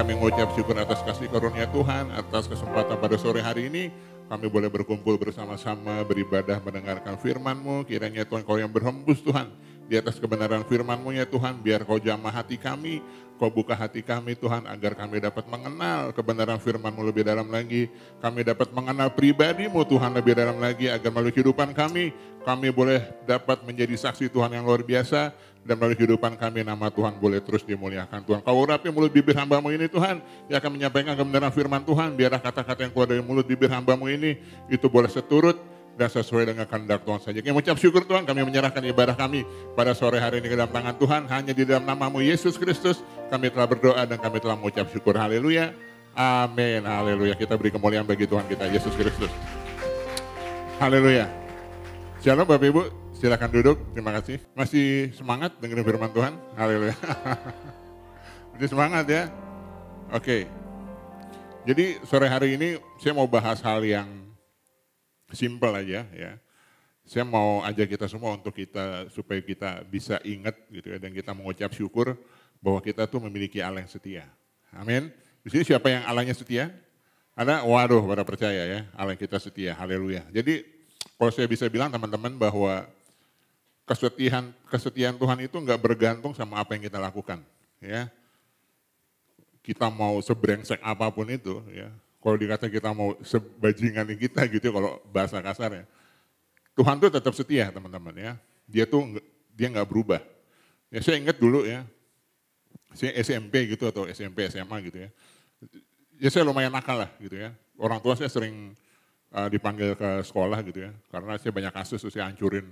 Kami mengucap syukur atas kasih karunia Tuhan, atas kesempatan pada sore hari ini. Kami boleh berkumpul bersama-sama, beribadah, mendengarkan firman-Mu. Kiranya Tuhan Kau yang berhembus Tuhan, di atas kebenaran firman-Mu ya Tuhan, biar Kau jamah hati kami, Kau buka hati kami Tuhan, agar kami dapat mengenal kebenaran firman-Mu lebih dalam lagi. Kami dapat mengenal pribadi-Mu Tuhan lebih dalam lagi, agar melalui kehidupan kami boleh dapat menjadi saksi Tuhan yang luar biasa, dan melalui kehidupan kami nama Tuhan boleh terus dimuliakan Tuhan. Kau urapi mulut bibir hamba-Mu ini Tuhan, yang akan menyampaikan kebenaran firman Tuhan, biarlah kata-kata yang keluar dari mulut bibir hamba-Mu ini, itu boleh seturut dan sesuai dengan kehendak Tuhan saja. Kami mengucap syukur Tuhan, kami menyerahkan ibadah kami pada sore hari ini ke dalam tangan Tuhan, hanya di dalam nama-Mu Yesus Kristus, kami telah berdoa dan kami telah mengucap syukur. Haleluya, amin, haleluya. Kita beri kemuliaan bagi Tuhan kita, Yesus Kristus. Haleluya. Shalom Bapak Ibu, silakan duduk, terima kasih. Masih semangat dengerin firman Tuhan? Haleluya. Masih semangat ya? Oke. Jadi sore hari ini saya mau bahas hal yang simple aja ya. Saya mau ajak kita semua untuk supaya kita bisa ingat gitu ya, dan kita mengucap syukur bahwa kita tuh memiliki Allah yang setia. Amin. Di sini siapa yang Allahnya setia? Ada? Waduh, pada percaya ya, Allah kita setia. Haleluya. Jadi kalau saya bisa bilang teman-teman bahwa kesetiaan Tuhan itu nggak bergantung sama apa yang kita lakukan, ya. Kita mau sebrengsek apapun itu, ya. Kalau dikata kita mau sebajingan kita gitu, kalau bahasa kasar ya. Tuhan tuh tetap setia teman-teman ya. Dia nggak berubah. Ya saya ingat dulu ya, saya SMP gitu atau SMP SMA gitu ya. Ya saya lumayan nakal lah gitu ya. Orang tua saya sering dipanggil ke sekolah gitu ya, karena saya banyak kasus saya hancurin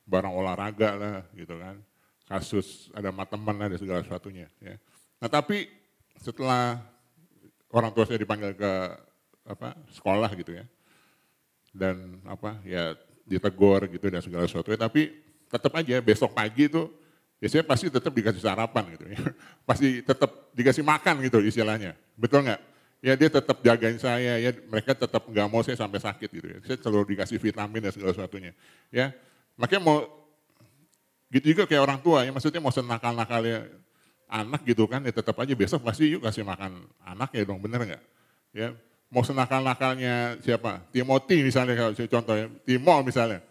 barang olahraga lah gitu kan, kasus ada sama teman lah dan segala sesuatunya ya. Nah tapi setelah orang tua saya dipanggil ke sekolah gitu ya, dan ya ditegur gitu dan segala sesuatunya, tapi tetap aja besok pagi itu ya saya pasti tetap dikasih sarapan gitu ya, pasti tetap dikasih makan gitu istilahnya, betul nggak? Ya dia tetap jagain saya, ya mereka tetap nggak mau saya sampai sakit gitu ya. Saya selalu dikasih vitamin dan segala sesuatunya. Ya, makanya mau gitu juga kayak orang tua ya, maksudnya mau senakal-nakalnya anak gitu kan, ya tetap aja besok pasti yuk kasih makan anak ya dong, bener nggak? Ya, mau senakal-nakalnya siapa? Timothy misalnya kalau saya contoh ya, Timo misalnya.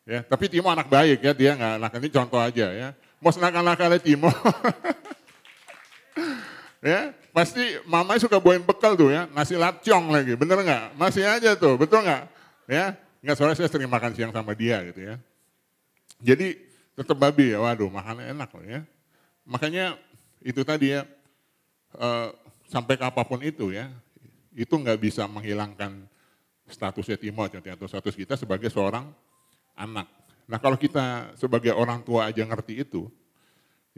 Ya, tapi Timo anak baik ya, dia nggak nakal, ini contoh aja ya. Mau senakal-nakalnya Timo. Ya, pasti mamanya suka bawain bekal tuh ya, nasi lapcong lagi, bener nggak? Masih aja tuh, betul nggak? Ya, nggak, soalnya saya sering makan siang sama dia gitu ya. Jadi tetap babi ya, waduh makannya enak loh ya. Makanya itu tadi ya, sampai ke apapun itu ya, itu nggak bisa menghilangkan statusnya Timo atau status kita sebagai seorang anak. Nah kalau kita sebagai orang tua aja ngerti itu,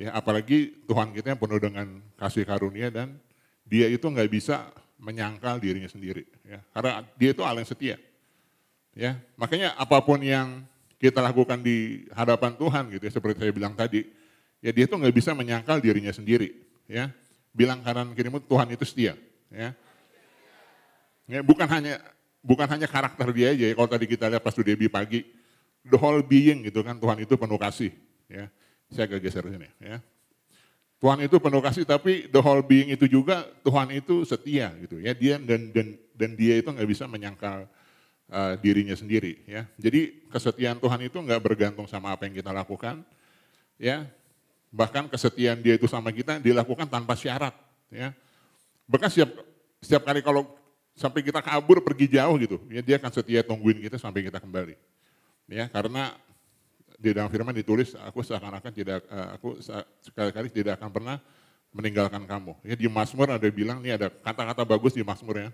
ya, apalagi Tuhan kita yang penuh dengan kasih karunia dan dia itu nggak bisa menyangkal dirinya sendiri. Ya. Karena dia itu Allah yang setia. Ya. Makanya apapun yang kita lakukan di hadapan Tuhan gitu ya, seperti saya bilang tadi, ya dia itu nggak bisa menyangkal dirinya sendiri. Ya. Bilang kanan kirimu Tuhan itu setia. Ya. Ya, bukan hanya karakter dia aja ya, kalau tadi kita lihat pas di Debbie pagi, the whole being gitu kan, Tuhan itu penuh kasih. Ya. Saya agak geser sini ya. Tuhan itu penuh kasih, tapi the whole being itu juga Tuhan itu setia gitu ya. Dia dan dia itu nggak bisa menyangkal dirinya sendiri ya. Jadi kesetiaan Tuhan itu nggak bergantung sama apa yang kita lakukan ya. Bahkan kesetiaan dia itu sama kita dilakukan tanpa syarat ya. Bahkan setiap kali kalau sampai kita kabur pergi jauh gitu ya, dia akan setia tungguin kita sampai kita kembali. Ya, karena di dalam firman ditulis, aku sekali-kali tidak akan pernah meninggalkan kamu. Ya, di Mazmur ada bilang, ini ada kata-kata bagus di Mazmur ya.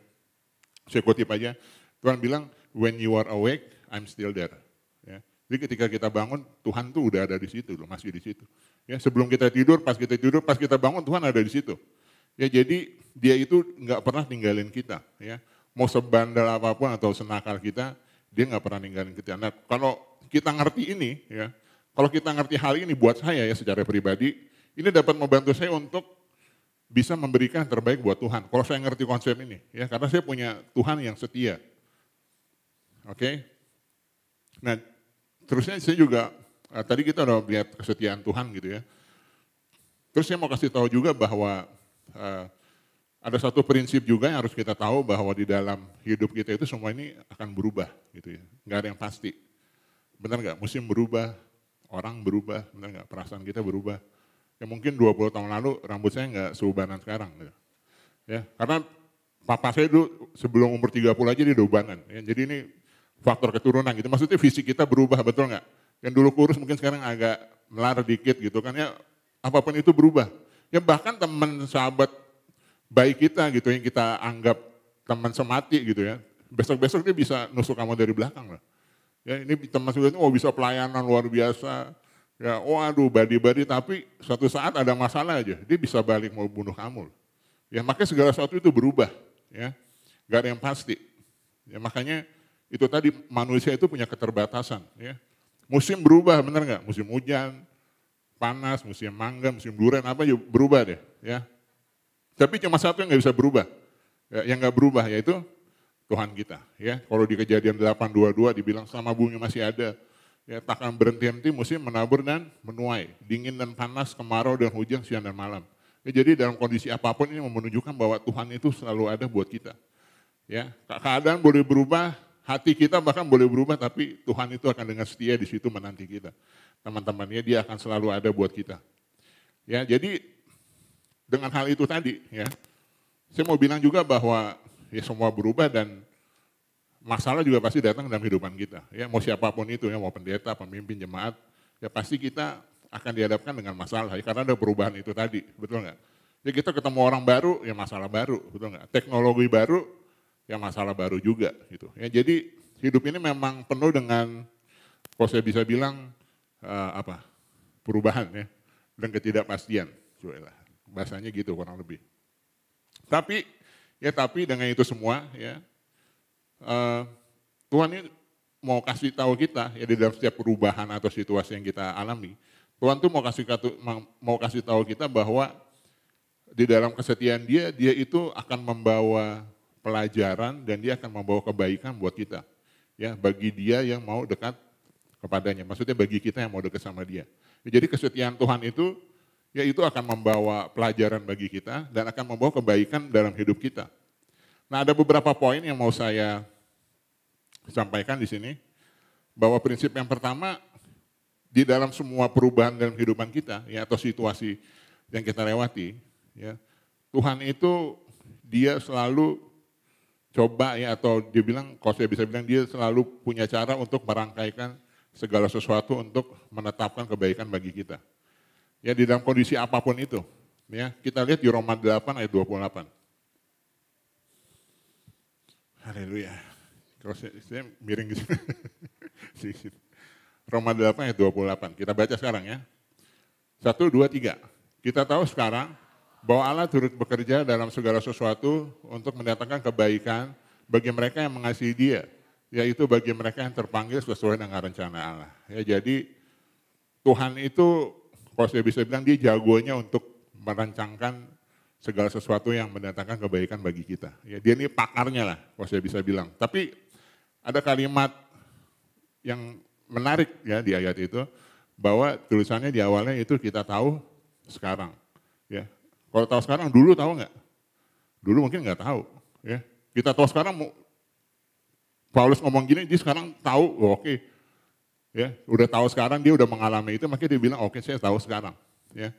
Saya kutip aja, Tuhan bilang, when you are awake, I'm still there. Ya. Jadi ketika kita bangun, Tuhan tuh udah ada di situ, loh, masih di situ. Ya, sebelum kita tidur, pas kita bangun, Tuhan ada di situ. Ya, jadi dia itu nggak pernah ninggalin kita. Ya. Mau sebandel apapun atau senakal kita, dia nggak pernah ninggalin kita. Nah, kalau kita ngerti ini, ya, kalau kita ngerti hal ini buat saya ya secara pribadi, ini dapat membantu saya untuk bisa memberikan yang terbaik buat Tuhan. Kalau saya ngerti konsep ini, ya, karena saya punya Tuhan yang setia. Oke? Nah, terusnya saya juga, tadi kita udah lihat kesetiaan Tuhan gitu ya. Terus saya mau kasih tahu juga bahwa ada satu prinsip juga yang harus kita tahu bahwa di dalam hidup kita itu semua ini akan berubah gitu ya. Nggak ada yang pasti. Benar nggak? Musim berubah, orang berubah, benar nggak? Perasaan kita berubah. Ya mungkin 20 tahun lalu rambut saya nggak seubanan sekarang. Gitu. Ya, karena papa saya dulu sebelum umur 30 aja dia udah ubanan. Ya, jadi ini faktor keturunan gitu. Maksudnya fisik kita berubah, betul nggak? Yang dulu kurus mungkin sekarang agak melar dikit gitu kan ya. Apapun itu berubah. Ya bahkan teman sahabat baik kita gitu yang kita anggap teman semati gitu ya. Besok-besok dia bisa nusuk kamu dari belakang lah. Ya ini teman sudah itu bisa pelayanan luar biasa. Ya waduh badi-badi tapi suatu saat ada masalah aja. Dia bisa balik mau bunuh kamu. Ya makanya segala sesuatu itu berubah. Ya gak ada yang pasti. Ya makanya itu tadi manusia itu punya keterbatasan. Ya. Musim berubah benar nggak? Musim hujan, panas, musim mangga, musim durian apa juga berubah deh. Ya. Tapi cuma satu yang nggak bisa berubah. Ya, yang nggak berubah yaitu Tuhan kita. Ya, kalau di Kejadian 8:22 dibilang selama bumi masih ada, ya takkan berhenti-henti musim menabur dan menuai, dingin dan panas, kemarau dan hujan siang dan malam. Ya, jadi dalam kondisi apapun ini menunjukkan bahwa Tuhan itu selalu ada buat kita. Ya, keadaan boleh berubah, hati kita bahkan boleh berubah, tapi Tuhan itu akan dengan setia di situ menanti kita. Teman-temannya dia akan selalu ada buat kita. Ya, jadi dengan hal itu tadi, ya, saya mau bilang juga bahwa ya semua berubah dan masalah juga pasti datang dalam kehidupan kita. Ya, mau siapapun itu, ya, mau pendeta, pemimpin, jemaat, ya pasti kita akan dihadapkan dengan masalah. Ya, karena ada perubahan itu tadi, betul nggak? Ya kita ketemu orang baru, ya masalah baru, betul nggak? Teknologi baru, ya masalah baru juga, gitu. Ya, jadi hidup ini memang penuh dengan, kalau saya bisa bilang perubahan ya dan ketidakpastian. Bahasanya gitu kurang lebih. Tapi dengan itu semua ya Tuhan ini mau kasih tahu kita ya di dalam setiap perubahan atau situasi yang kita alami, Tuhan tuh mau kasih tahu kita bahwa di dalam kesetiaan dia itu akan membawa pelajaran dan dia akan membawa kebaikan buat kita. Ya, bagi dia yang mau dekat kepadanya. Maksudnya bagi kita yang mau dekat sama dia. Ya, jadi kesetiaan Tuhan itu ya itu akan membawa pelajaran bagi kita dan akan membawa kebaikan dalam hidup kita. Nah, ada beberapa poin yang mau saya sampaikan di sini. Bahwa prinsip yang pertama, di dalam semua perubahan dalam kehidupan kita, ya atau situasi yang kita lewati, ya Tuhan itu dia selalu coba ya atau dia bilang, kalau saya bisa bilang dia selalu punya cara untuk merangkaikan segala sesuatu untuk menetapkan kebaikan bagi kita. Ya di dalam kondisi apapun itu. Ya, kita lihat di Roma 8 ayat 28. Haleluya. Kalau saya miring gitu. Roma 8 ayat 28. Kita baca sekarang ya. 1, 2, 3. Kita tahu sekarang bahwa Allah turut bekerja dalam segala sesuatu untuk mendatangkan kebaikan bagi mereka yang mengasihi Dia, yaitu bagi mereka yang terpanggil sesuai dengan rencana Allah. Ya, jadi Tuhan itu, kalau saya bisa bilang, dia jagonya untuk merancangkan segala sesuatu yang mendatangkan kebaikan bagi kita. Ya, dia ini pakarnya lah, kalau saya bisa bilang. Tapi ada kalimat yang menarik ya di ayat itu, bahwa tulisannya di awalnya itu kita tahu sekarang. Ya, kalau tahu sekarang, dulu tahu nggak? Dulu mungkin nggak tahu. Ya, kita tahu sekarang. Paulus ngomong gini, dia sekarang tahu, oke. Ya, udah tahu sekarang, dia udah mengalami itu, makanya dia bilang oke, saya tahu sekarang. Ya,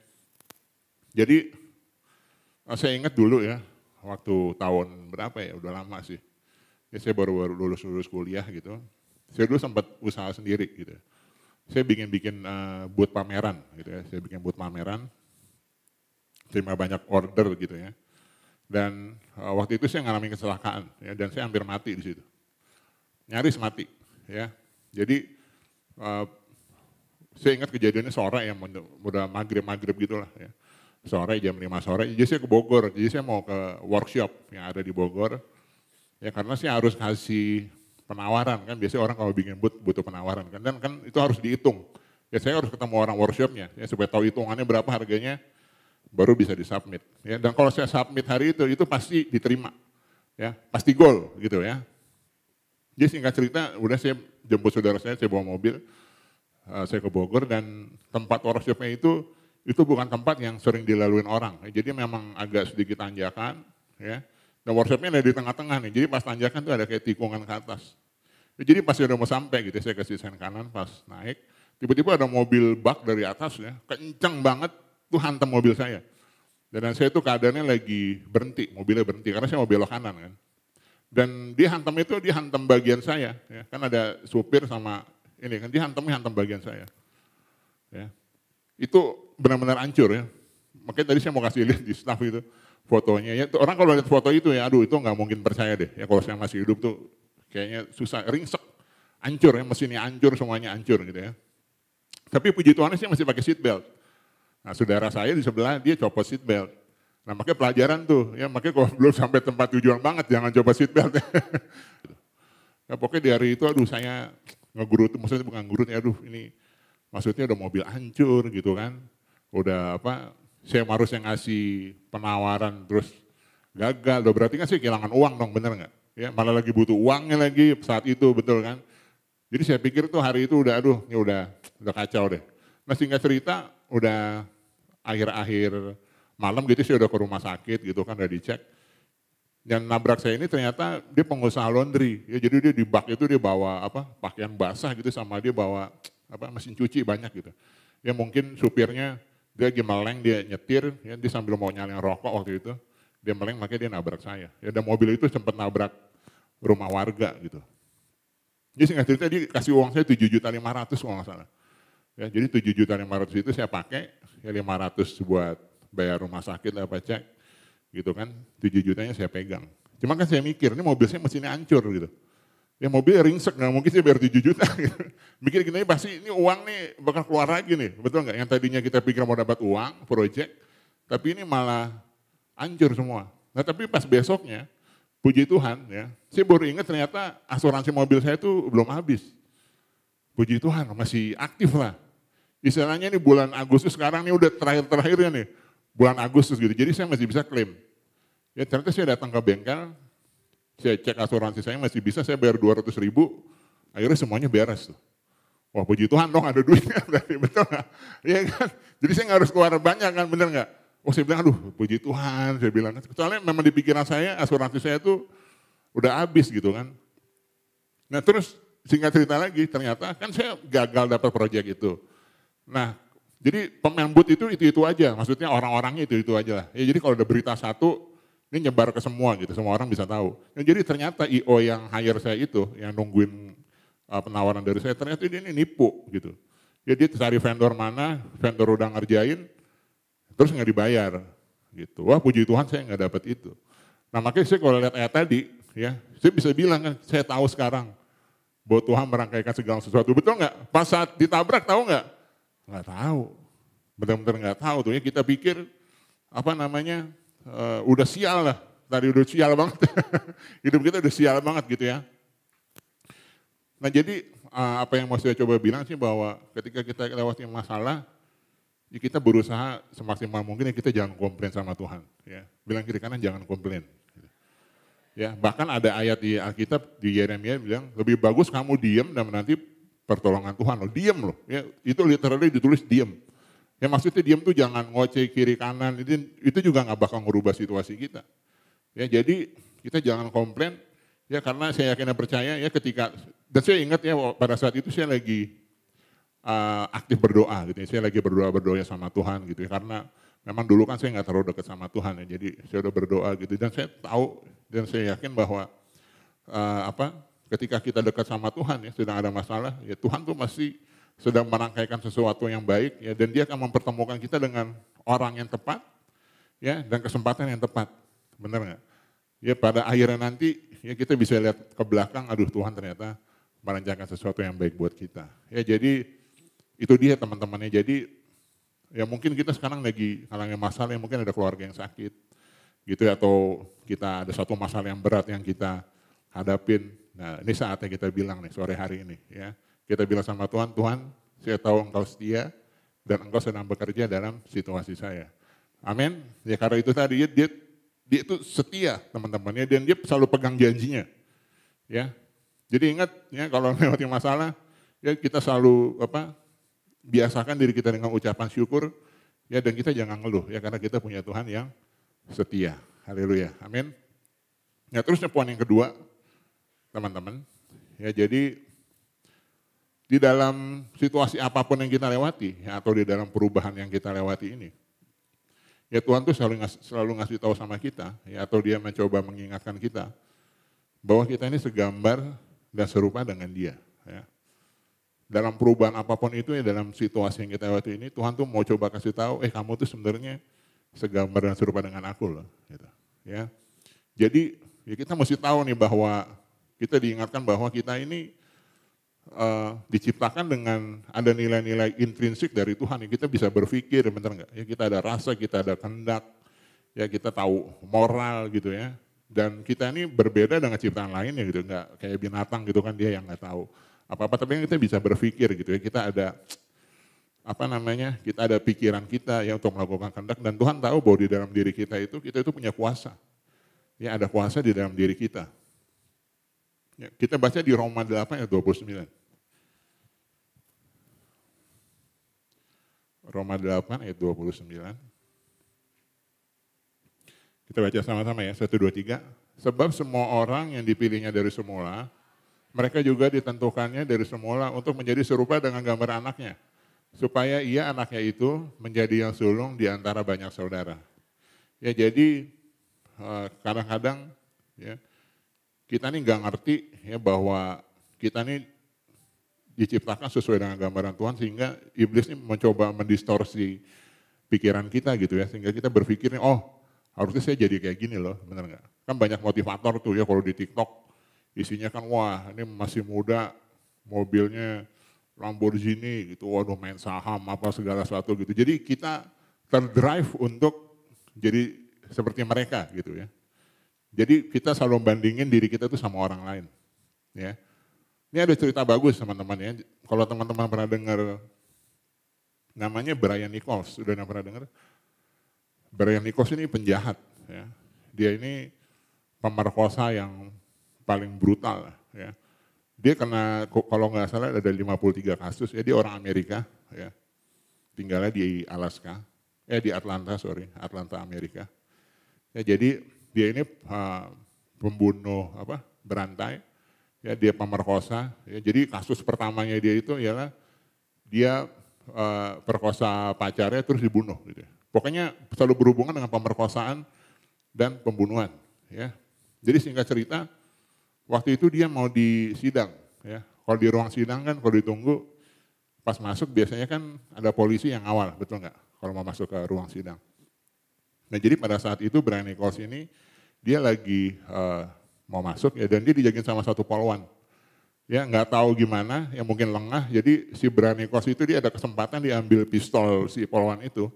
jadi saya ingat dulu ya, waktu tahun berapa ya, udah lama sih. Ya, saya baru lulus kuliah gitu. Saya dulu sempat usaha sendiri gitu. Saya bikin booth pameran gitu ya. Saya bikin booth pameran, terima banyak order gitu ya. Dan waktu itu saya ngalamin kecelakaan ya, dan saya hampir mati di situ. Nyaris mati ya. Jadi saya ingat kejadiannya sore yang udah maghrib gitulah ya. Sore jam 5 sore, jadi saya ke Bogor. Jadi saya mau ke workshop yang ada di Bogor. Ya karena saya harus kasih penawaran kan, biasanya orang kalau bikin booth butuh penawaran kan, dan kan itu harus dihitung. Ya saya harus ketemu orang workshopnya ya supaya tahu hitungannya berapa harganya, baru bisa disubmit. Ya, dan kalau saya submit hari itu pasti diterima, ya pasti goal gitu ya. Jadi singkat cerita, udah saya jemput saudara saya bawa mobil, saya ke Bogor dan tempat workshopnya itu bukan tempat yang sering dilaluin orang. Jadi memang agak sedikit tanjakan, ya. Dan workshopnya ada di tengah-tengah nih, jadi pas tanjakan tuh ada kayak tikungan ke atas. Ya, jadi pas udah mau sampai gitu, saya kasih sen kanan pas naik, tiba-tiba ada mobil bak dari atas ya, kencang banget tuh hantam mobil saya. Dan saya tuh keadaannya lagi berhenti, mobilnya berhenti karena saya mau belok kanan kan. Dan dia hantam bagian saya, ya. Kan ada supir sama ini kan, dia hantam bagian saya. Ya. Itu benar-benar hancur ya. Makanya tadi saya mau kasih lihat di staff itu fotonya. Ya, orang kalau lihat foto itu ya, aduh itu nggak mungkin percaya deh. Ya kalau saya masih hidup tuh kayaknya susah, ringsek, hancur ya, mesinnya hancur, semuanya hancur gitu ya. Tapi puji Tuhan saya masih pakai seat belt. Nah saudara saya di sebelah dia copot seat belt. Nah makanya pelajaran tuh, ya makanya kalau belum sampai tempat tujuan banget jangan coba seat belt. Ya, pokoknya di hari itu aduh saya ngegurut, maksudnya bukan ngegurut ya, aduh ini maksudnya udah mobil hancur gitu kan. Udah saya harus yang ngasih penawaran terus gagal, udah berarti kan saya kehilangan uang dong, bener nggak? Ya malah lagi butuh uangnya lagi saat itu, betul kan? Jadi saya pikir tuh hari itu udah aduh ini udah kacau deh. Nah singkat cerita udah akhir-akhir malam gitu saya udah ke rumah sakit gitu kan, udah dicek. Yang nabrak saya ini ternyata dia pengusaha laundry. Ya, jadi dia di bak itu dia bawa pakaian basah gitu sama dia bawa mesin cuci banyak gitu. Ya mungkin supirnya dia lagi meleng, dia nyetir, ya, dia sambil mau nyalain rokok waktu itu. Dia meleng makanya dia nabrak saya. Ya, dan mobil itu sempat nabrak rumah warga gitu. Jadi singkat cerita dia kasih uang saya 7.500.000 kalau nggak salah. Ya, jadi 7.500.000 itu saya pakai, ya 500 buat bayar rumah sakit lah cek, gitu kan, 7 jutanya saya pegang. Cuma kan saya mikir, ini mobil saya mesinnya hancur gitu. Ya mobilnya ringsek, nggak mungkin saya bayar 7 juta. Gitu. Mikir gini, pasti ini uang nih bakal keluar lagi nih, betul nggak? Yang tadinya kita pikir mau dapat uang, project, tapi ini malah hancur semua. Nah tapi pas besoknya, puji Tuhan ya, saya baru ingat ternyata asuransi mobil saya itu belum habis. Puji Tuhan, masih aktif lah. Istilahnya ini bulan Agustus sekarang ini udah terakhir-terakhirnya nih. Bulan Agustus gitu, jadi saya masih bisa klaim. Ya ternyata saya datang ke bengkel, saya cek asuransi saya masih bisa, saya bayar 200.000, akhirnya semuanya beres tuh. Wah puji Tuhan dong ada duitnya, betul nggak? Iya kan? Jadi saya nggak harus keluar banyak kan, bener nggak? Oh saya bilang, aduh puji Tuhan, saya bilang. Soalnya memang di pikiran saya, asuransi saya tuh udah habis gitu kan. Nah terus singkat cerita lagi, ternyata kan saya gagal dapat proyek itu. Nah jadi pemain boot itu aja, maksudnya orang-orangnya itu aja lah. Ya, jadi kalau ada berita satu, ini nyebar ke semua gitu, semua orang bisa tahu. Ya, jadi ternyata IO yang hire saya itu, yang nungguin penawaran dari saya, ternyata dia ini nipu gitu. Jadi dia cari vendor mana, vendor udah ngerjain, terus nggak dibayar gitu. Wah puji Tuhan saya nggak dapat itu. Nah makanya saya kalau lihat ayat tadi, ya saya bisa bilang kan, saya tahu sekarang bahwa Tuhan merangkaikan segala sesuatu. Betul nggak? Pas saat ditabrak tahu nggak? Nggak tahu, benar-benar nggak tahu tuh ya, kita pikir udah sial lah, tadi udah sial banget, hidup kita udah sial banget gitu ya. Nah jadi apa yang mau saya coba bilang sih bahwa ketika kita lewati masalah, ya kita berusaha semaksimal mungkin ya kita jangan komplain sama Tuhan. Ya. Bilang kiri kanan jangan komplain. Ya, bahkan ada ayat di Alkitab di Yeremia bilang lebih bagus kamu diam dan menanti pertolongan Tuhan loh, diam loh. Ya, itu literally ditulis diam. Ya maksudnya diam tuh jangan ngoceh kiri kanan, itu juga nggak bakal merubah situasi kita. Ya jadi kita jangan komplain, ya karena saya yakin dan percaya ya ketika, dan saya ingat ya pada saat itu saya lagi aktif berdoa gitu ya, saya lagi berdoa sama Tuhan gitu ya, karena memang dulu kan saya nggak terlalu dekat sama Tuhan ya, jadi saya udah berdoa gitu dan saya tahu dan saya yakin bahwa ketika kita dekat sama Tuhan ya sedang ada masalah, ya Tuhan tuh masih sedang merangkaikan sesuatu yang baik ya, dan dia akan mempertemukan kita dengan orang yang tepat ya dan kesempatan yang tepat, benar nggak? Ya pada akhirnya nanti ya kita bisa lihat ke belakang, aduh Tuhan ternyata merencanakan sesuatu yang baik buat kita. Ya jadi itu dia teman-temannya, jadi ya mungkin kita sekarang lagi ngalamin masalah yang mungkin ada keluarga yang sakit gitu ya, atau kita ada satu masalah yang berat yang kita hadapin. Nah ini saatnya kita bilang nih sore hari ini ya. Kita bilang sama Tuhan, Tuhan saya tahu Engkau setia dan Engkau sedang bekerja dalam situasi saya. Amin. Ya karena itu tadi dia itu setia teman-temannya dan dia selalu pegang janjinya. Ya. Jadi ingat ya kalau melewati masalah ya kita selalu biasakan diri kita dengan ucapan syukur ya, dan kita jangan ngeluh ya karena kita punya Tuhan yang setia. Haleluya, amin. Nah terusnya poin yang kedua, teman-teman. Ya jadi di dalam situasi apapun yang kita lewati, ya, atau di dalam perubahan yang kita lewati ini, ya Tuhan tuh selalu ngasih tahu sama kita, ya, atau dia mencoba mengingatkan kita, bahwa kita ini segambar dan serupa dengan dia. Ya. Dalam perubahan apapun itu, ya dalam situasi yang kita lewati ini, Tuhan tuh mau coba kasih tahu, kamu tuh sebenarnya segambar dan serupa dengan aku loh. Gitu. Ya. Jadi ya kita mesti tahu nih bahwa kita diingatkan bahwa kita ini diciptakan dengan ada nilai-nilai intrinsik dari Tuhan yang kita bisa berpikir, benar nggak? Ya kita ada rasa, kita ada kehendak, ya kita tahu moral gitu ya. Dan kita ini berbeda dengan ciptaan lain ya gitu, nggak kayak binatang gitu kan dia yang nggak tahu apa-apa, tapi kita bisa berpikir gitu ya. Kita ada kita ada pikiran kita ya untuk melakukan kehendak, dan Tuhan tahu bahwa di dalam diri kita itu punya kuasa. Ya ada kuasa di dalam diri kita. Ya, kita baca di Roma 8 ayat 29. Roma 8 ayat 29. Kita baca sama-sama ya, 1, 2, 3. Sebab semua orang yang dipilihnya dari semula, mereka juga ditentukannya dari semula untuk menjadi serupa dengan gambar anaknya. Supaya ia anaknya itu menjadi yang sulung di antara banyak saudara. Ya jadi kadang-kadang ya, kita ini nggak ngerti ya bahwa kita ini diciptakan sesuai dengan gambaran Tuhan, sehingga iblis ini mencoba mendistorsi pikiran kita gitu ya, sehingga kita berpikirnya harusnya saya jadi kayak gini loh, benar nggak? Kan banyak motivator tuh ya kalau di TikTok isinya kan wah ini masih muda mobilnya Lamborghini gitu, waduh main saham apa segala sesuatu gitu. Jadi kita terdrive untuk jadi seperti mereka gitu ya. Jadi kita selalu bandingin diri kita tuh sama orang lain. Ya. Ini ada cerita bagus teman-teman ya. Kalau teman-teman pernah dengar namanya Brian Nichols, sudah pernah dengar? Brian Nichols ini penjahat. Ya. Dia ini pemerkosa yang paling brutal. Ya. Dia kena, kalau nggak salah ada 53 kasus, ya dia orang Amerika. Ya. Tinggalnya di Alaska, di Atlanta Amerika. Ya, jadi dia ini pembunuh berantai, ya dia pemerkosa. Ya, jadi kasus pertamanya dia itu ialah dia perkosa pacarnya terus dibunuh. Gitu. Pokoknya selalu berhubungan dengan pemerkosaan dan pembunuhan. Ya. Jadi singkat cerita, waktu itu dia mau disidang. Ya. Kalau di ruang sidang kan kalau ditunggu, pas masuk biasanya kan ada polisi yang awal, betul nggak? Kalau mau masuk ke ruang sidang. Nah jadi pada saat itu Brian Nichols ini dia lagi mau masuk ya, dan dia dijagain sama satu polwan. Ya nggak tahu gimana, ya mungkin lengah. Jadi si Brian Nichols itu dia ada kesempatan diambil pistol si polwan itu,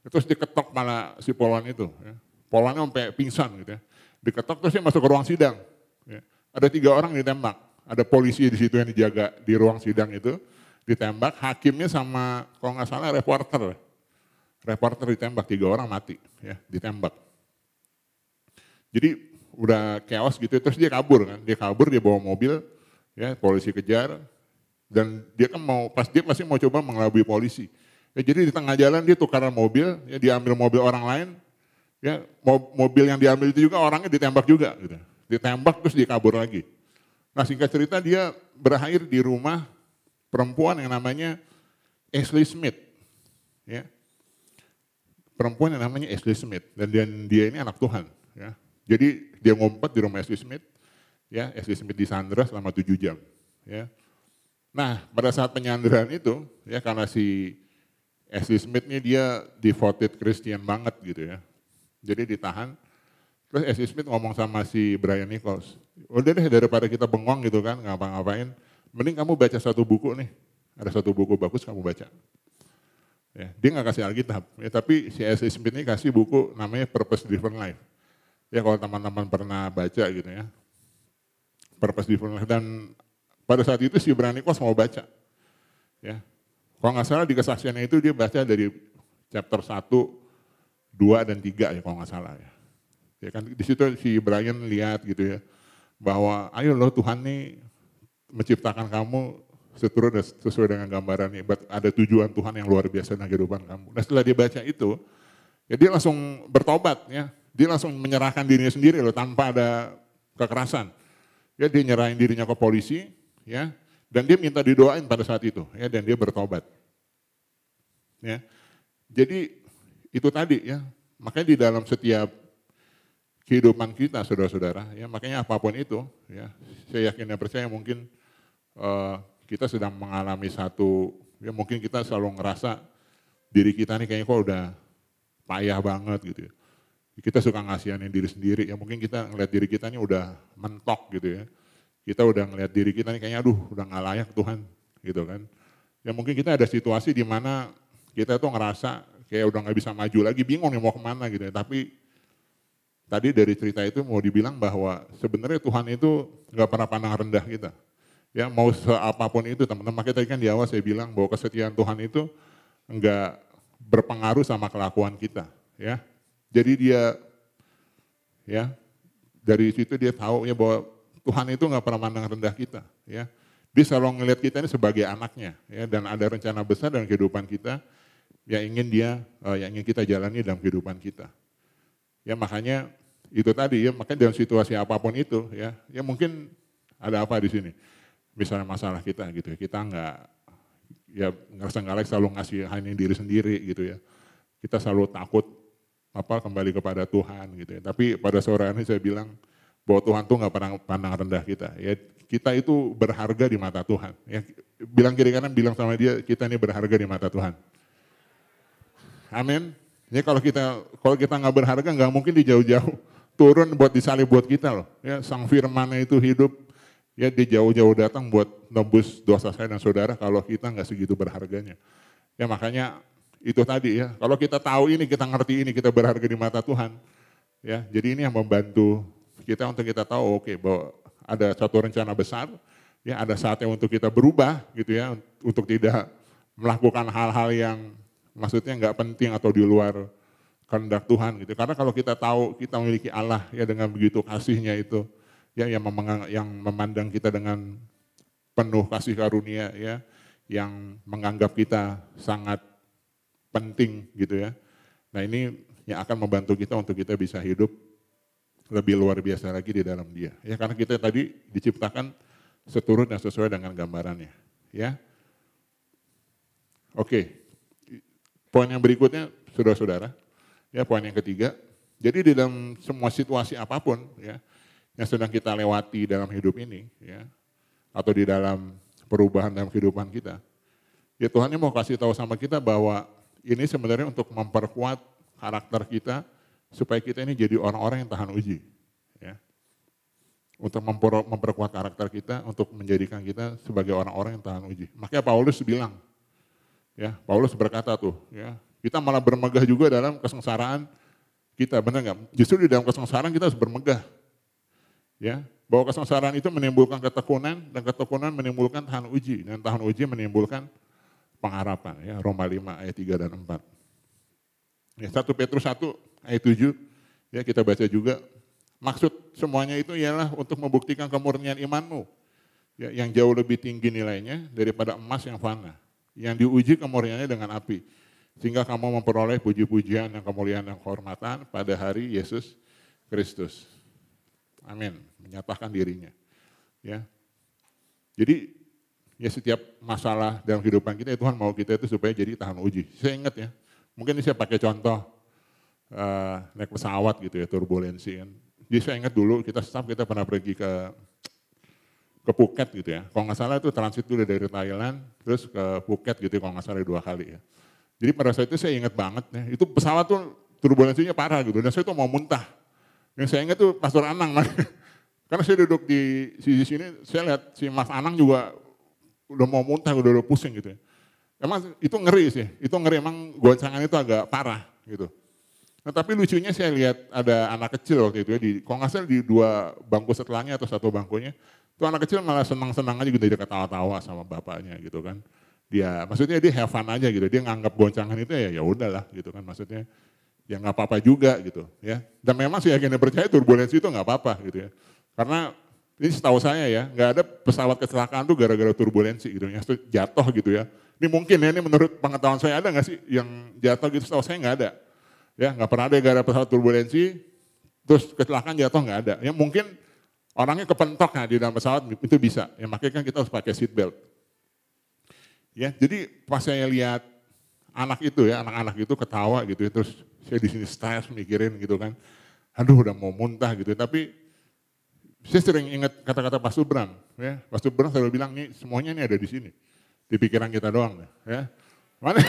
terus diketok malah si polwan itu. Ya. Polwannya sampai pingsan gitu ya. Diketok terus dia masuk ke ruang sidang. Ya. Ada 3 orang ditembak. Ada polisi di situ yang dijaga di ruang sidang itu ditembak. Hakimnya sama kalau nggak salah reporter ditembak, 3 orang mati, ya ditembak. Jadi udah chaos gitu, terus dia kabur, dia bawa mobil, ya polisi kejar, dan dia kan dia pasti mau coba mengelabui polisi. Ya, jadi di tengah jalan dia tukaran mobil, ya diambil mobil orang lain, ya mobil yang diambil itu juga orangnya ditembak juga, gitu. Ditembak terus dia kabur lagi. Nah singkat cerita dia berakhir di rumah perempuan yang namanya Ashley Smith, ya. Perempuan yang namanya Ashley Smith, dan dia ini anak Tuhan. Ya. Jadi dia ngumpet di rumah Ashley Smith, ya Ashley Smith disandra selama 7 jam. Ya. Nah pada saat penyanderaan itu, ya karena si Ashley Smith ini dia devoted Christian banget gitu ya. Jadi ditahan, terus Ashley Smith ngomong sama si Brian Nichols, udah deh daripada kita bengong gitu kan, ngapa-ngapain, mending kamu baca satu buku nih, ada satu buku bagus kamu baca. Ya, dia nggak kasih Alkitab, ya, tapi si Ashley Smith ini kasih buku namanya Purpose Driven Life. Ya kalau teman-teman pernah baca gitu ya, Purpose Driven Life, dan pada saat itu si Brian Nichols mau baca. Ya, kalau nggak salah di kesaksiannya itu dia baca dari chapter 1, 2, dan 3 ya kalau nggak salah ya. Ya kan di situ si Brian lihat gitu ya, bahwa ayo loh Tuhan nih menciptakan kamu sesuai dengan gambarannya, ada tujuan Tuhan yang luar biasa dalam kehidupan kamu. Nah setelah dia baca itu, ya dia langsung bertobat ya. Dia langsung menyerahkan dirinya sendiri loh tanpa ada kekerasan. Ya, dia nyerahin dirinya ke polisi, ya, dan dia minta didoain pada saat itu, ya, dan dia bertobat. Ya, jadi itu tadi ya, makanya di dalam setiap kehidupan kita, saudara-saudara, ya, makanya apapun itu, ya, saya yakin dan percaya mungkin kita sedang mengalami satu, ya mungkin kita selalu ngerasa diri kita nih kayaknya kok udah payah banget gitu ya. Kita suka ngasihanin diri sendiri, ya mungkin kita ngeliat diri kita nih udah mentok gitu ya. Kita udah ngeliat diri kita nih kayaknya aduh udah gak layak Tuhan gitu kan. Ya mungkin kita ada situasi di mana kita tuh ngerasa kayak udah gak bisa maju lagi, bingung nih mau kemana gitu ya. Tapi tadi dari cerita itu mau dibilang bahwa sebenarnya Tuhan itu gak pernah pandang rendah kita. Ya mau seapapun itu teman-teman, makanya tadi kan di awal saya bilang bahwa kesetiaan Tuhan itu enggak berpengaruh sama kelakuan kita ya. Jadi dia ya dari situ dia tahu ya bahwa Tuhan itu nggak pernah mandang rendah kita ya. Dia selalu ngelihat kita ini sebagai anaknya ya, dan ada rencana besar dalam kehidupan kita yang ingin kita jalani dalam kehidupan kita. Ya makanya itu tadi ya, makanya dalam situasi apapun itu ya mungkin ada apa di sini. Misalnya masalah kita gitu ya, kita nggak ya ngerasa nggak layak, selalu ngasih hanya diri sendiri gitu ya. Kita selalu takut kembali kepada Tuhan gitu ya. Tapi pada sore ini saya bilang bahwa Tuhan tuh nggak pernah pandang rendah kita. Ya kita itu berharga di mata Tuhan. Ya bilang kiri kanan, bilang sama dia, kita ini berharga di mata Tuhan. Amin. Ya kalau kita nggak berharga, nggak mungkin di jauh-jauh turun buat disalib buat kita loh. Ya Sang Firman-Nya itu hidup. Ya dia jauh-jauh datang buat nembus dosa saya dan saudara kalau kita nggak segitu berharganya. Ya makanya itu tadi ya, kalau kita tahu ini, kita ngerti ini, kita berharga di mata Tuhan. Ya, jadi ini yang membantu kita untuk kita tahu oke, bahwa ada satu rencana besar, ya ada saatnya untuk kita berubah gitu ya, untuk tidak melakukan hal-hal yang maksudnya nggak penting atau di luar kehendak Tuhan gitu. Karena kalau kita tahu kita memiliki Allah ya dengan begitu kasihnya itu, ya yang memandang kita dengan penuh kasih karunia ya, yang menganggap kita sangat penting gitu ya. Nah ini yang akan membantu kita untuk kita bisa hidup lebih luar biasa lagi di dalam Dia. Ya karena kita tadi diciptakan seturut dan sesuai dengan gambarannya. Ya. Oke. Poin yang berikutnya saudara-saudara. Ya poin yang ketiga. Jadi di dalam semua situasi apapun ya yang sedang kita lewati dalam hidup ini ya, atau di dalam perubahan dalam kehidupan kita. Ya Tuhan ini mau kasih tahu sama kita bahwa ini sebenarnya untuk memperkuat karakter kita supaya kita ini jadi orang-orang yang tahan uji. Ya. Untuk memperkuat karakter kita, untuk menjadikan kita sebagai orang-orang yang tahan uji. Makanya Paulus bilang, ya Paulus berkata tuh, ya kita malah bermegah juga dalam kesengsaraan kita, benar nggak? Justru di dalam kesengsaraan kita harus bermegah. Ya, bahwa kesengsaraan itu menimbulkan ketekunan, dan ketekunan menimbulkan tahan uji, dan tahan uji menimbulkan pengharapan ya, Roma 5 ayat 3 dan 4. Ya, 1 Petrus 1 ayat 7 ya kita baca juga, maksud semuanya itu ialah untuk membuktikan kemurnian imanmu ya, yang jauh lebih tinggi nilainya daripada emas yang fana, yang diuji kemurniannya dengan api, sehingga kamu memperoleh puji-pujian dan kemuliaan dan kehormatan pada hari Yesus Kristus. Amin, menyatakan dirinya. Ya. Jadi ya setiap masalah dalam kehidupan kita, Tuhan mau kita itu supaya jadi tahan uji. Saya ingat ya, mungkin ini saya pakai contoh naik pesawat gitu ya, turbulensi kan. Jadi saya ingat dulu kita pernah pergi ke Phuket gitu ya. Kalau nggak salah itu transit dulu dari Thailand, terus ke Phuket gitu ya, kalau nggak salah 2 kali ya. Jadi pada saat itu saya ingat banget ya, itu pesawat tuh turbulensinya parah gitu, dan saya tuh mau muntah. Yang saya ingat tuh Pastor Anang, karena saya duduk di sisi sini, saya lihat si Mas Anang juga udah mau muntah, udah pusing gitu ya. Emang itu ngeri sih, itu ngeri, emang goncangan itu agak parah gitu. Nah tapi lucunya saya lihat ada anak kecil waktu itu ya, kalau nggak salah di 2 bangku setelahnya atau 1 bangkunya, tuh anak kecil malah senang-senang aja gitu, dia ketawa-tawa sama bapaknya gitu kan. Maksudnya dia have fun aja gitu, dia nganggap goncangan itu ya udahlah gitu kan, maksudnya ya nggak apa-apa juga gitu ya. Dan memang saya yakin percaya turbulensi itu nggak apa-apa gitu ya. Karena ini setahu saya ya, nggak ada pesawat kecelakaan tuh gara-gara turbulensi gitu, yang jatuh gitu ya. Ini mungkin ya, ini menurut pengetahuan saya ada nggak sih yang jatuh gitu, setahu saya nggak ada. Ya nggak pernah ada gara-gara pesawat turbulensi terus kecelakaan jatuh nggak ada. Ya mungkin orangnya kepentok di dalam pesawat itu bisa. Ya makanya kan kita harus pakai seat belt. Ya, jadi pas saya lihat anak-anak itu ketawa gitu ya, terus saya di sini stres mikirin gitu kan. Aduh udah mau muntah gitu, tapi saya sering ingat kata-kata Pak Subran, ya. Pak Subran selalu bilang nih semuanya ini ada di sini, di pikiran kita doang, ya. Mana?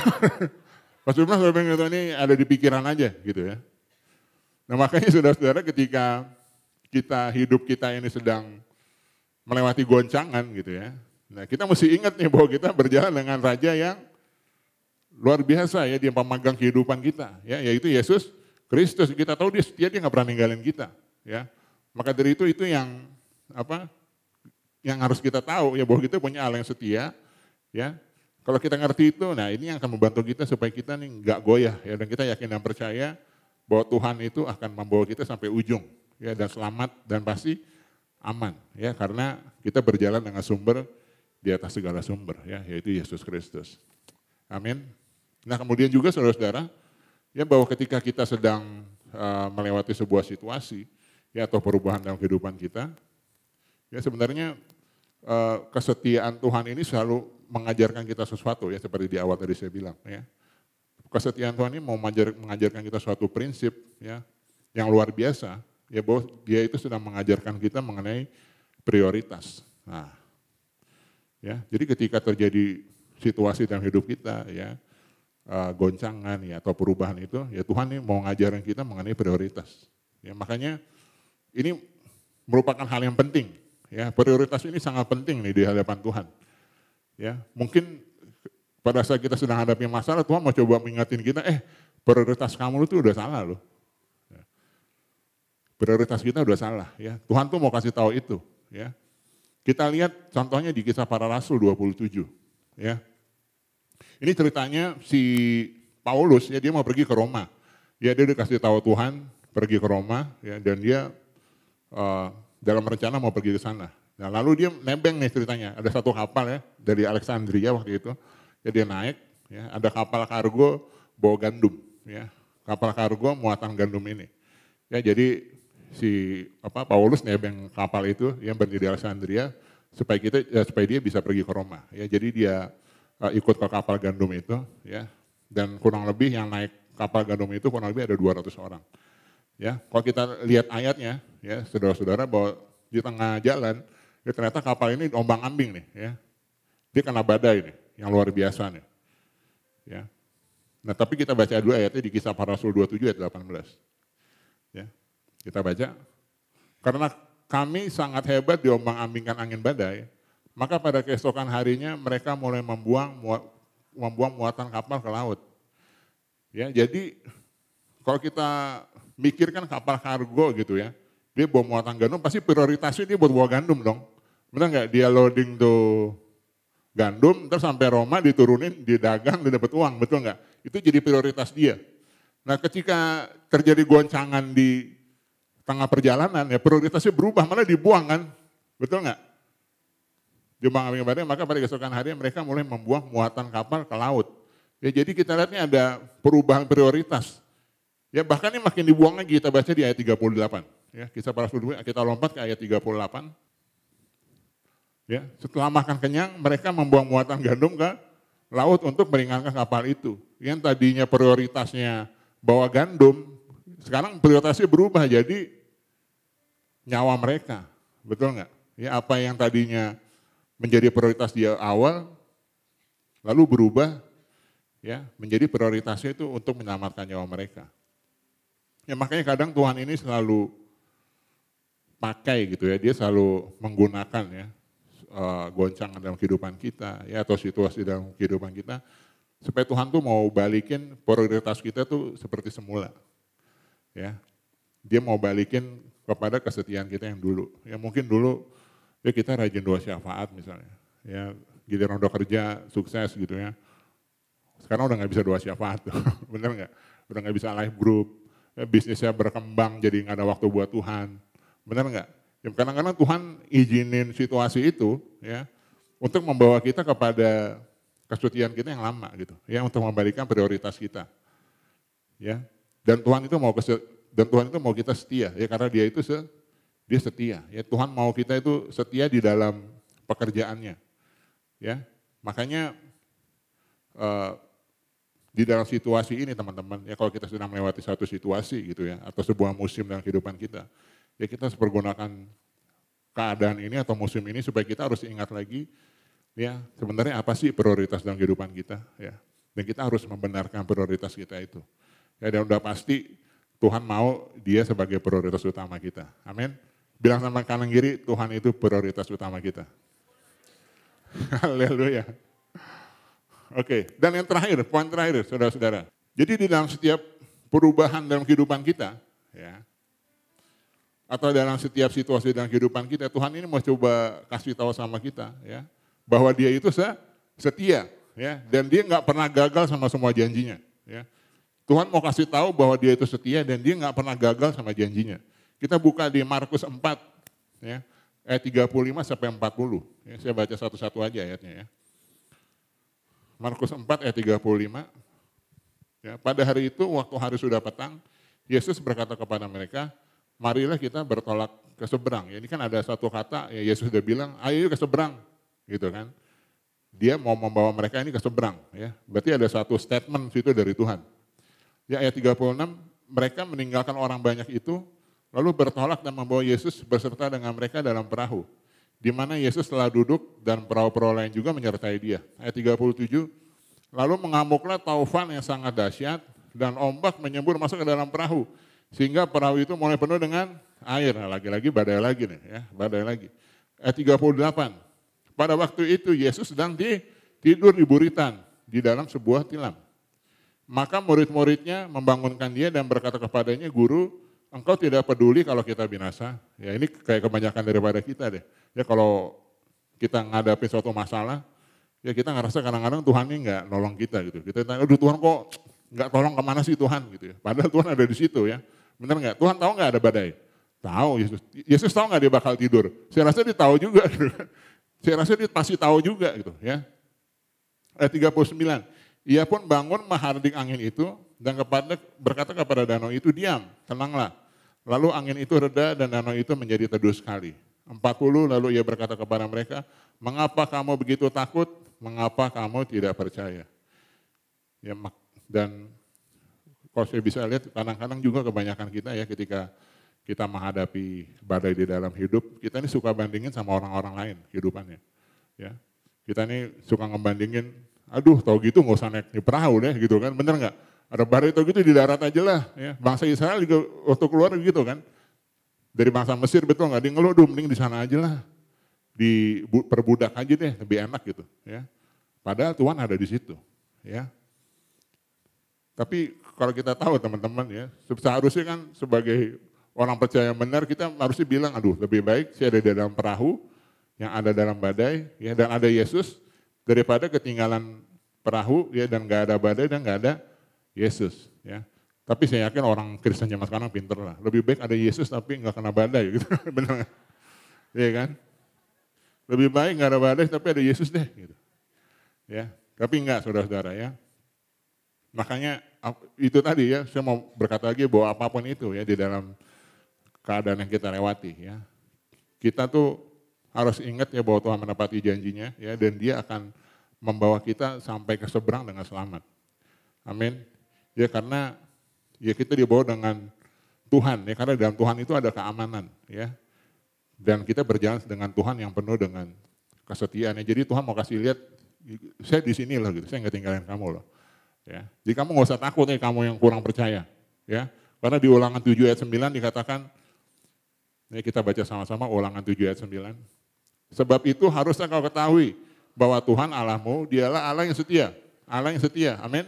Pak Subran selalu bilang gitu, ini ada di pikiran aja gitu ya. Nah makanya saudara-saudara ketika hidup kita ini sedang melewati goncangan gitu ya. Nah kita mesti ingat nih bahwa kita berjalan dengan Raja yang luar biasa ya, dia pemegang kehidupan kita, ya, yaitu Yesus Kristus. Kita tahu dia setia, dia nggak pernah ninggalin kita, ya. Maka dari itu yang yang harus kita tahu ya, bahwa kita punya Allah yang setia, ya. Kalau kita ngerti itu, nah ini yang akan membantu kita supaya kita nih nggak goyah, ya, dan kita yakin dan percaya bahwa Tuhan itu akan membawa kita sampai ujung, ya, dan selamat dan pasti aman, ya, karena kita berjalan dengan sumber di atas segala sumber, ya, yaitu Yesus Kristus. Amin. Nah kemudian juga saudara-saudara, ya, bahwa ketika kita sedang melewati sebuah situasi, ya, atau perubahan dalam kehidupan kita, ya, sebenarnya kesetiaan Tuhan ini selalu mengajarkan kita sesuatu, ya, seperti di awal tadi saya bilang, ya. Kesetiaan Tuhan ini mau mengajarkan kita suatu prinsip, ya, yang luar biasa, ya, bahwa dia itu sedang mengajarkan kita mengenai prioritas. Nah, ya, jadi ketika terjadi situasi dalam hidup kita, ya, goncangan, ya, atau perubahan itu, ya, Tuhan ini mau ngajarin kita mengenai prioritas. Ya, makanya ini merupakan hal yang penting, ya, prioritas ini sangat penting nih di hadapan Tuhan. Ya, mungkin pada saat kita sedang hadapi masalah, Tuhan mau coba mengingatin kita, prioritas kamu itu udah salah loh. Ya. Prioritas kita udah salah, ya. Tuhan tuh mau kasih tahu itu, ya. Kita lihat contohnya di Kisah Para Rasul 27, ya. Ini ceritanya si Paulus, ya, dia mau pergi ke Roma. Ya, dia dikasih tahu Tuhan pergi ke Roma, ya, dan dia dalam rencana mau pergi ke sana. Nah, lalu dia nebeng nih ceritanya, ada satu kapal, ya, dari Alexandria waktu itu, ya, dia naik, ya, ada kapal kargo bawa gandum, ya, kapal kargo muatan gandum ini. Ya, jadi si Paulus nebeng kapal itu yang berdiri di Alexandria supaya dia bisa pergi ke Roma. Ya, jadi dia ikut ke kapal gandum itu, ya, dan kurang lebih yang naik kapal gandum itu kurang lebih ada 200 orang. Ya, kalau kita lihat ayatnya, ya, saudara-saudara, bahwa di tengah jalan, ya, ternyata kapal ini ombang-ambing nih, ya. Dia kena badai nih, yang luar biasa nih. Ya. Nah, tapi kita baca dulu ayatnya di Kisah Para Rasul 27 ayat 18. Ya. Kita baca. Karena kami sangat hebat diombang-ambingkan angin badai, maka pada keesokan harinya mereka mulai membuang muatan kapal ke laut. Ya, jadi kalau kita mikirkan kapal kargo gitu ya, dia bawa muatan gandum, pasti prioritasnya dia buat bawa gandum dong. Benar nggak? Dia loading tuh gandum, terus sampai Roma diturunin, didagang, dia dapat uang, betul nggak? Itu jadi prioritas dia. Nah ketika terjadi goncangan di tengah perjalanan, ya prioritasnya berubah, malah dibuang kan, betul nggak? Dibuang badai, maka pada keesokan hari mereka mulai membuang muatan kapal ke laut. Ya, jadi kita lihat ini ada perubahan prioritas. Ya, bahkan ini makin dibuang lagi, kita baca di ayat 38. Ya, Kisah Para Rasul 2, kita lompat ke ayat 38. Ya, setelah makan kenyang, mereka membuang muatan gandum ke laut untuk meringankan kapal itu. Yang tadinya prioritasnya bawa gandum, sekarang prioritasnya berubah jadi nyawa mereka. Betul nggak? Ya, apa yang tadinya menjadi prioritas di awal, lalu berubah, ya, menjadi prioritasnya itu untuk menyelamatkan nyawa mereka. Ya, makanya kadang Tuhan ini selalu pakai gitu ya, dia selalu menggunakan ya goncangan dalam kehidupan kita ya, atau situasi dalam kehidupan kita supaya Tuhan tuh mau balikin prioritas kita tuh seperti semula. Ya. Dia mau balikin kepada kesetiaan kita yang dulu. Ya mungkin dulu ya kita rajin doa syafaat misalnya. Ya giliran udah kerja sukses gitu ya. Sekarang udah nggak bisa doa syafaat tuh. Bener nggak? Udah nggak bisa live group. Ya, bisnisnya berkembang jadi nggak ada waktu buat Tuhan. Benar nggak? Ya, kadang-kadang Tuhan izinin situasi itu ya untuk membawa kita kepada kesetiaan kita yang lama gitu. Ya untuk membalikan prioritas kita. Ya. Dan Tuhan itu mau dan Tuhan itu mau kita setia ya karena dia itu dia setia ya. Tuhan mau kita itu setia di dalam pekerjaannya ya. Makanya di dalam situasi ini teman-teman ya, kalau kita sedang melewati satu situasi gitu ya atau sebuah musim dalam kehidupan kita ya, kita harus pergunakan keadaan ini atau musim ini supaya kita harus ingat lagi ya sebenarnya apa sih prioritas dalam kehidupan kita ya, dan kita harus membenarkan prioritas kita itu ya, dan udah pasti Tuhan mau dia sebagai prioritas utama kita. Amin. Bilang sama kanan kiri, Tuhan itu prioritas utama kita. Haleluya. Oke, dan yang terakhir, poin terakhir saudara-saudara. Jadi di dalam setiap perubahan dalam kehidupan kita ya, atau dalam setiap situasi dalam kehidupan kita, Tuhan ini mau coba kasih tahu sama kita ya, bahwa dia itu setia ya, dan dia nggak pernah gagal sama semua janjinya ya. Tuhan mau kasih tahu bahwa dia itu setia dan dia nggak pernah gagal sama janjinya. Kita buka di Markus 4 ya, ayat 35 sampai 40. Ya, saya baca satu-satu aja ayatnya ya. Markus 4 ayat 35. Ya, pada hari itu waktu hari sudah petang, Yesus berkata kepada mereka, marilah kita bertolak ke seberang. Ya, ini kan ada satu kata, ya Yesus sudah bilang, ayo ke seberang, gitu kan. Dia mau membawa mereka ini ke seberang. Ya. Berarti ada satu statement situ dari Tuhan. Ya, ayat 36, mereka meninggalkan orang banyak itu, lalu bertolak dan membawa Yesus beserta dengan mereka dalam perahu. Di mana Yesus telah duduk dan perahu-perahu lain juga menyertai dia. Ayat 37, lalu mengamuklah taufan yang sangat dahsyat dan ombak menyembur masuk ke dalam perahu. Sehingga perahu itu mulai penuh dengan air. Nah, lagi-lagi badai lagi nih ya, badai lagi. Ayat 38, pada waktu itu Yesus sedang tidur di buritan di dalam sebuah tilam. Maka murid-muridnya membangunkan dia dan berkata kepadanya, Guru, engkau tidak peduli kalau kita binasa. Ya ini kayak kebanyakan daripada kita deh. Ya kalau kita ngadapin suatu masalah, ya kita ngerasa kadang-kadang Tuhan ini nggak nolong kita gitu. Kita tanya, aduh Tuhan kok nggak tolong kemana sih Tuhan gitu ya. Padahal Tuhan ada di situ ya. Benar nggak? Tuhan tahu nggak ada badai? Tahu Yesus. Yesus tahu nggak dia bakal tidur? Saya rasa dia tahu juga. Gitu. Saya rasa dia pasti tahu juga gitu ya. Ayat 39. Ia pun bangun menghardik angin itu dan berkata kepada danau itu, diam, tenanglah. Lalu angin itu reda dan danau itu menjadi teduh sekali. 40 lalu ia berkata kepada mereka, mengapa kamu begitu takut? Mengapa kamu tidak percaya? Ya, dan kalau saya bisa lihat kadang-kadang juga kebanyakan kita ya ketika kita menghadapi badai di dalam hidup, kita ini suka bandingin sama orang-orang lain kehidupannya. Ya, kita ini suka ngebandingin, aduh tau gitu nggak usah naik di perahu deh gitu kan, bener nggak? Ada badai tau gitu di darat aja lah. Ya. Bangsa Israel juga waktu keluar gitu kan, dari bangsa Mesir betul nggak? Dia ngeluh, mending di sana aja lah, perbudak aja deh, lebih enak gitu. Ya. Padahal Tuhan ada di situ. Ya. Tapi kalau kita tahu teman-teman ya, seharusnya kan sebagai orang percaya benar kita harusnya bilang, aduh lebih baik saya ada di dalam perahu yang ada dalam badai ya, dan ada Yesus daripada ketinggalan perahu ya dan nggak ada badai dan nggak ada Yesus ya. Tapi saya yakin orang Kristen zaman sekarang pinter lah. Lebih baik ada Yesus tapi nggak kena badai gitu, benar nggak? Iya kan? Lebih baik nggak ada badai tapi ada Yesus deh gitu. Ya, tapi enggak saudara-saudara ya. Makanya itu tadi ya, saya mau berkata lagi bahwa apapun itu ya di dalam keadaan yang kita lewati ya, kita tuh harus ingat ya bahwa Tuhan menepati janjinya ya, dan dia akan membawa kita sampai ke seberang dengan selamat. Amin. Ya karena ya kita dibawa dengan Tuhan ya, karena dalam Tuhan itu ada keamanan ya. Dan kita berjalan dengan Tuhan yang penuh dengan kesetiaan. Jadi Tuhan mau kasih lihat, saya di sini loh gitu, saya nggak tinggalin kamu loh. Ya, jadi kamu nggak usah takut nih kamu yang kurang percaya, ya. Karena di Ulangan 7 ayat 9 dikatakan, ya kita baca sama-sama Ulangan 7 ayat 9. Sebab itu harusnya kau ketahui bahwa Tuhan Allahmu dialah Allah yang setia, amin.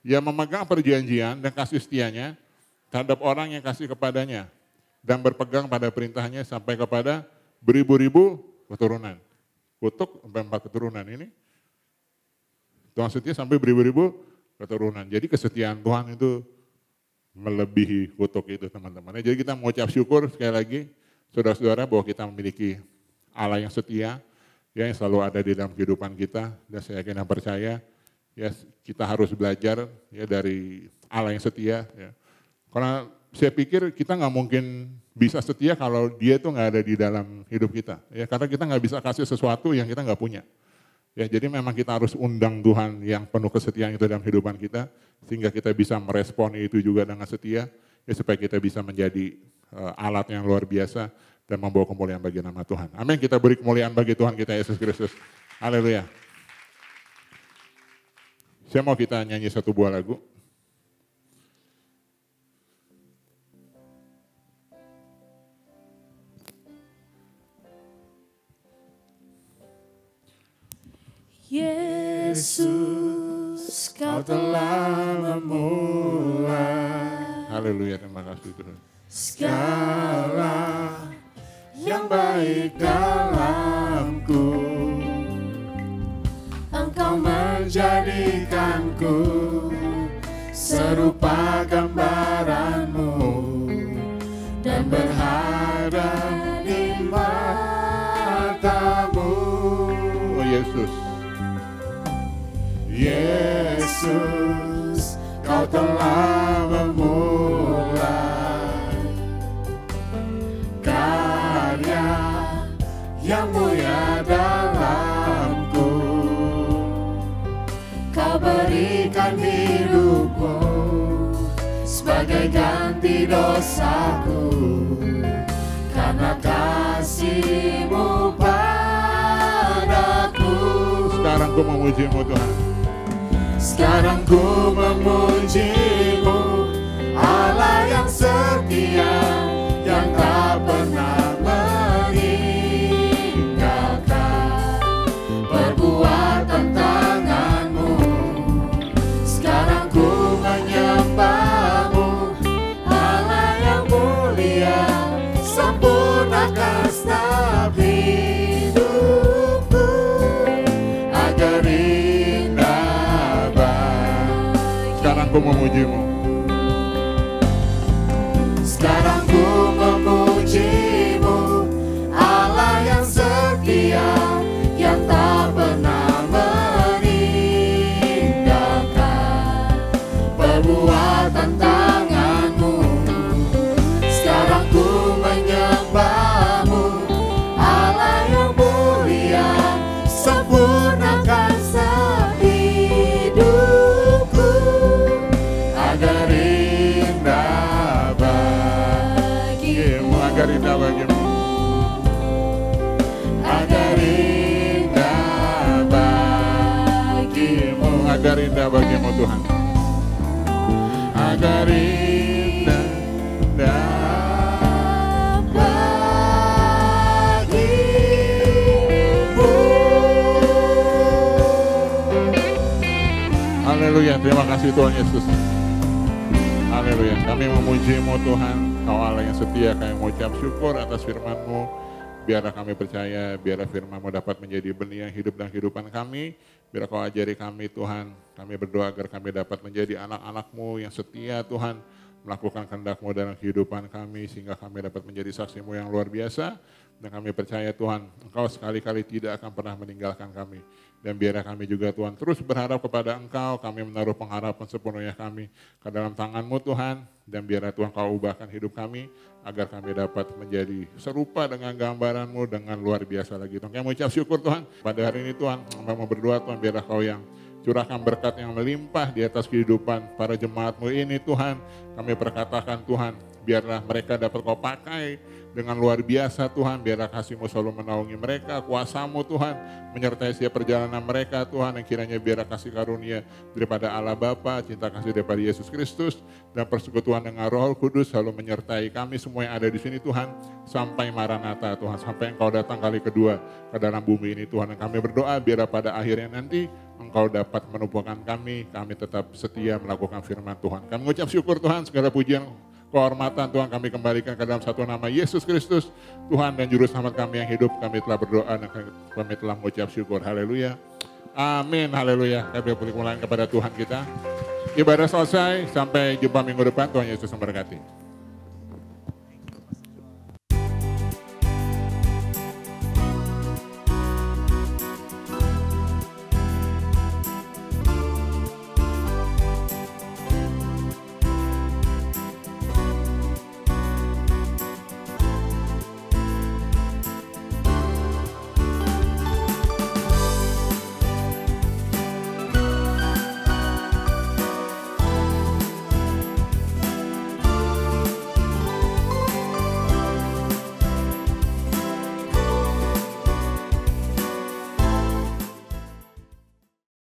Yang memegang perjanjian dan kasih setianya terhadap orang yang kasih kepadanya dan berpegang pada perintahnya sampai kepada beribu-ribu keturunan. Kutuk sampai 4 keturunan ini. Tuhan setia sampai beribu-ribu keturunan. Jadi kesetiaan Tuhan itu melebihi kutuk itu teman-teman. Jadi kita mengucap syukur sekali lagi saudara-saudara bahwa kita memiliki Allah yang setia, ya, yang selalu ada di dalam kehidupan kita, dan saya yakin dan percaya ya kita harus belajar ya dari Allah yang setia. Ya. Karena saya pikir kita nggak mungkin bisa setia kalau dia tuh nggak ada di dalam hidup kita. Ya, karena kita nggak bisa kasih sesuatu yang kita nggak punya. Ya, jadi memang kita harus undang Tuhan yang penuh kesetiaan itu dalam kehidupan kita, sehingga kita bisa meresponi itu juga dengan setia, ya, supaya kita bisa menjadi alat yang luar biasa dan membawa kemuliaan bagi nama Tuhan. Amin, kita beri kemuliaan bagi Tuhan kita Yesus Kristus. Haleluya. Saya mau kita nyanyi satu buah lagu. Yesus, Kau telah memulai. Haleluya, terima kasih Tuhan. Segala yang baik dalamku, Engkau menjadikanku serupa gambaran-Mu dan berharap di mata-Mu. Oh Yesus. Yesus, Kau telah memulai karya yang mulia dalamku. Kau berikan hidupmu sebagai ganti dosaku, karena kasih-Mu padaku. Sekarang ku memuji-Mu Tuhan. Sekarang ku memuji-Mu, Allah yang setia, yang tak pernah meninggalkan perbuatan tangan-Mu. Sekarang ku menyembah-Mu, Allah yang mulia, sempurnakan setiap hidupku agar ku memuji-Mu. Sekarang ku memuji-Mu, Allah yang setia, yang tak pernah meninggalkan perbuatan tangan-Mu. Sekarang ku menyembah-Mu, Allah yang mulia, sempurnakan setiap hidupku agar indah bagimu, agar indah bagimu, agar indah bagimu, agar indah bagimu Tuhan, agar indah bagimu. Haleluya, terima kasih Tuhan Yesus. Haleluya, kami memuji-Mu Tuhan, Kau Allah yang setia, kami mengucap syukur atas firman-Mu. Biarlah kami percaya, biarlah firman-Mu dapat menjadi benih yang hidup dalam kehidupan kami. Biar Kau ajari kami Tuhan, kami berdoa agar kami dapat menjadi anak-anak-Mu yang setia Tuhan, melakukan kehendak-Mu dalam kehidupan kami, sehingga kami dapat menjadi saksi-Mu yang luar biasa. Dan kami percaya Tuhan, Engkau sekali-kali tidak akan pernah meninggalkan kami. Dan biarlah kami juga Tuhan terus berharap kepada Engkau, kami menaruh pengharapan sepenuhnya kami ke dalam tangan-Mu Tuhan. Dan biarlah Tuhan Kau ubahkan hidup kami, agar kami dapat menjadi serupa dengan gambaran-Mu dengan luar biasa lagi. Tuhan, kami mengucap syukur Tuhan, pada hari ini Tuhan, kami mau berdoa Tuhan, biarlah Kau yang curahkan berkat yang melimpah di atas kehidupan para jemaat-Mu ini Tuhan. Kami perkatakan Tuhan, biarlah mereka dapat Kau pakai dengan luar biasa Tuhan. Biarlah kasih-Mu selalu menaungi mereka, kuasa-Mu Tuhan menyertai setiap perjalanan mereka Tuhan. Yang kiranya biarlah kasih karunia daripada Allah Bapa, cinta kasih daripada Yesus Kristus, dan persekutuan dengan Roh Kudus selalu menyertai kami semua yang ada di sini Tuhan. Sampai Maranatha Tuhan, sampai Engkau datang kali kedua ke dalam bumi ini Tuhan. Dan kami berdoa biarlah pada akhirnya nanti Engkau dapat menumbuhkan kami tetap setia melakukan firman Tuhan. Kami mengucap syukur Tuhan, segala pujian kehormatan Tuhan kami kembalikan ke dalam satu nama Yesus Kristus, Tuhan dan Juru Selamat kami yang hidup. Kami telah berdoa dan kami telah mengucap syukur. Haleluya. Amin. Haleluya. Kami boleh mulai kepada Tuhan kita. Ibadah selesai. Sampai jumpa minggu depan. Tuhan Yesus memberkati.